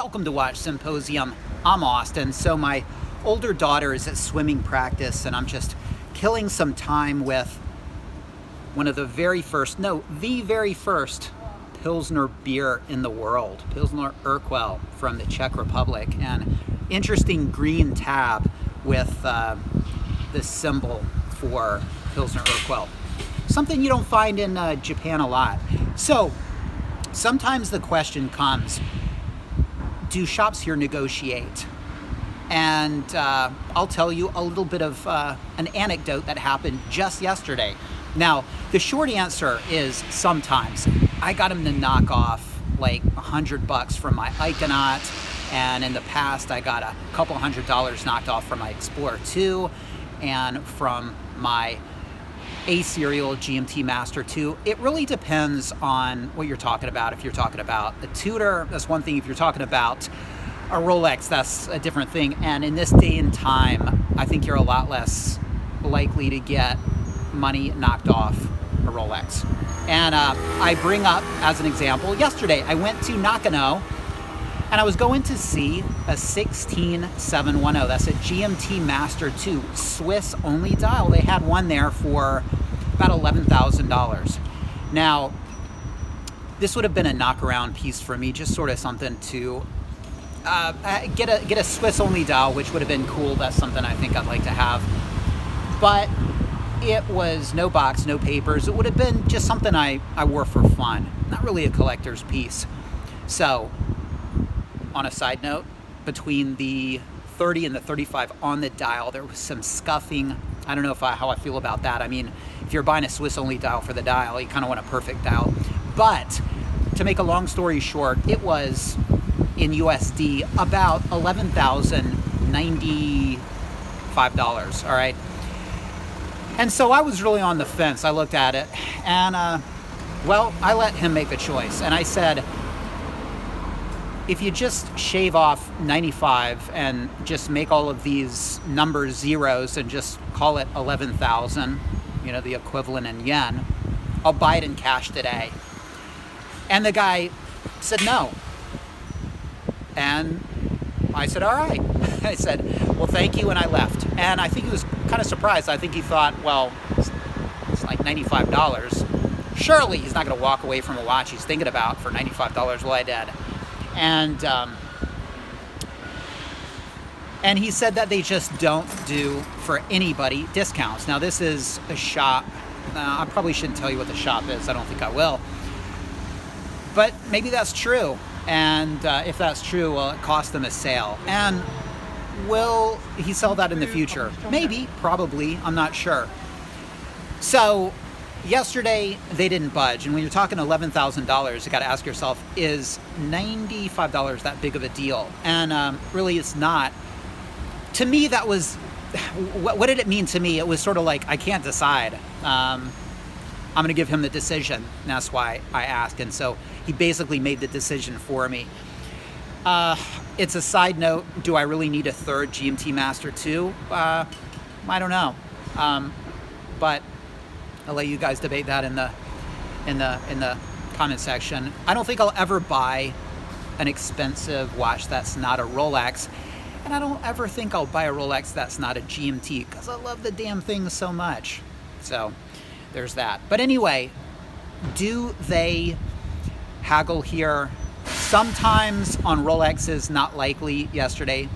Welcome to Watch Symposium. I'm Austin. So my older daughter is at swimming practice and I'm just killing some time with one of the very first Pilsner beer in the world, Pilsner Urquell from the Czech Republic, and interesting green tab with the symbol for Pilsner Urquell. Something you don't find in Japan a lot. So sometimes the question comes, do shops here negotiate? And I'll tell you a little bit of an anecdote that happened just yesterday. Now, the short answer is sometimes. I got him to knock off like $100 from my Iconaut, and in the past I got a couple $100 knocked off from my Explorer 2 and from my A-Serial GMT Master 2. It really depends on what you're talking about. If you're talking about a Tudor, that's one thing. If you're talking about a Rolex, that's a different thing. And in this day and time, I think you're a lot less likely to get money knocked off a Rolex. And I bring up, as an example, yesterday I went to Nakano and I was going to see a 16710. That's a GMT Master 2, Swiss only dial. They had one there for about $11,000. Now, this would have been a knockaround piece for me, just sort of something to get a Swiss only dial, which would have been cool. That's something I think I'd like to have. But it was no box, no papers. It would have been just something I wore for fun, not really a collector's piece. So, on a side note, between the 30 and the 35 on the dial, there was some scuffing. I don't know how I feel about that. I mean, if you're buying a Swiss only dial for the dial, you kind of want a perfect dial. But to make a long story short, it was in USD about $11,095, all right? And so I was really on the fence. I looked at it and, well, I let him make the choice. And I said, if you just shave off 95 and just make all of these numbers zeros and just call it 11,000, you know, the equivalent in yen, I'll buy it in cash today. And the guy said no. And I said, all right. I said, well, thank you, and I left. And I think he was kind of surprised. I think he thought, well, it's like $95. Surely he's not going to walk away from a watch he's thinking about for $95. Well, I did. And he said that they just don't do for anybody discounts. Now, this is a shop. I probably shouldn't tell you what the shop is. I don't think I will. But maybe that's true. And if that's true, well, it cost them a sale. And will he sell that in the future? Maybe, probably, I'm not sure. So yesterday, they didn't budge. And when you're talking $11,000, you got to ask yourself, is $95 that big of a deal? And really, it's not. To me, that was, what did it mean to me? It was sort of like, I can't decide. I'm going to give him the decision. And that's why I asked. And so he basically made the decision for me. It's a side note. Do I really need a third GMT Master 2? I don't know. But I'll let you guys debate that in the comment section. I don't think I'll ever buy an expensive watch that's not a Rolex. And I don't ever think I'll buy a Rolex that's not a GMT because I love the damn thing so much. So there's that. But anyway, do they haggle here? Sometimes on Rolexes, not likely. Yesterday,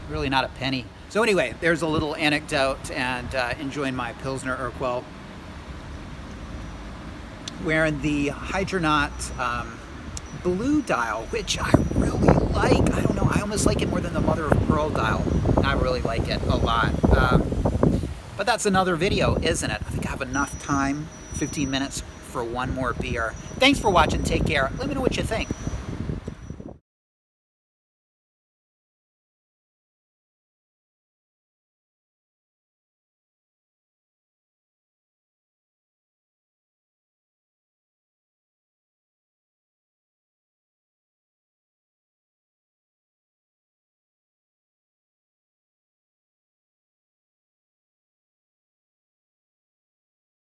really not a penny. So anyway, there's a little anecdote, and enjoying my Pilsner Urquell. Wearing the Hydronaut blue dial, which I really like. I don't know, I almost like it more than the mother of pearl dial. I really like it a lot. But that's another video, isn't it? I think I have enough time, 15 minutes, for one more beer. Thanks for watching. Take care. Let me know what you think.